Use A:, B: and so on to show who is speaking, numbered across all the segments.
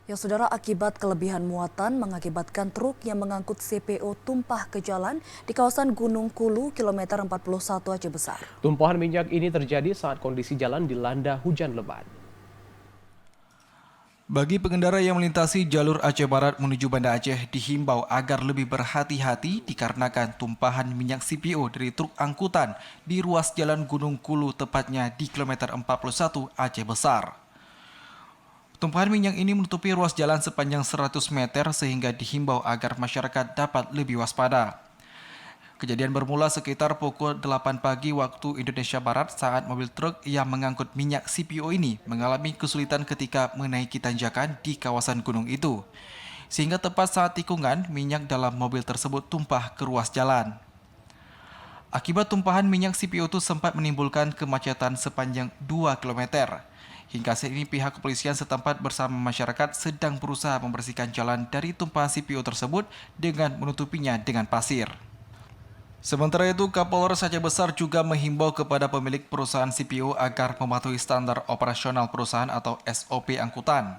A: Ya saudara, akibat kelebihan muatan mengakibatkan truk yang mengangkut CPO tumpah ke jalan di kawasan Gunung Kulu, kilometer 41 Aceh Besar.
B: Tumpahan minyak ini terjadi saat kondisi jalan dilanda hujan lebat.
C: Bagi pengendara yang melintasi jalur Aceh Barat menuju Banda Aceh dihimbau agar lebih berhati-hati dikarenakan tumpahan minyak CPO dari truk angkutan di ruas jalan Gunung Kulu tepatnya di kilometer 41 Aceh Besar. Tumpahan minyak ini menutupi ruas jalan sepanjang 100 meter sehingga dihimbau agar masyarakat dapat lebih waspada. Kejadian bermula sekitar pukul 8 pagi waktu Indonesia Barat saat mobil truk yang mengangkut minyak CPO ini mengalami kesulitan ketika menaiki tanjakan di kawasan gunung itu. Sehingga tepat saat tikungan, minyak dalam mobil tersebut tumpah ke ruas jalan. Akibat tumpahan minyak CPO itu sempat menimbulkan kemacetan sepanjang 2 km. Hingga saat ini pihak kepolisian setempat bersama masyarakat sedang berusaha membersihkan jalan dari tumpahan CPO tersebut dengan menutupinya dengan pasir. Sementara itu, Kapolres Aceh Besar juga menghimbau kepada pemilik perusahaan CPO agar mematuhi standar operasional perusahaan atau SOP angkutan.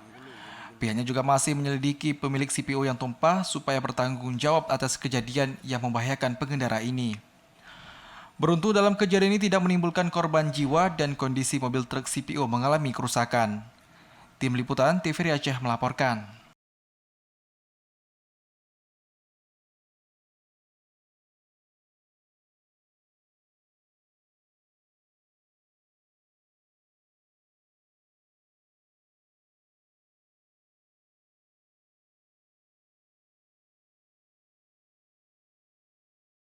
C: Pihaknya juga masih menyelidiki pemilik CPO yang tumpah supaya bertanggung jawab atas kejadian yang membahayakan pengendara ini. Beruntung dalam kejadian ini tidak menimbulkan korban jiwa dan kondisi mobil truk CPO mengalami kerusakan. Tim Liputan TVRI Aceh melaporkan.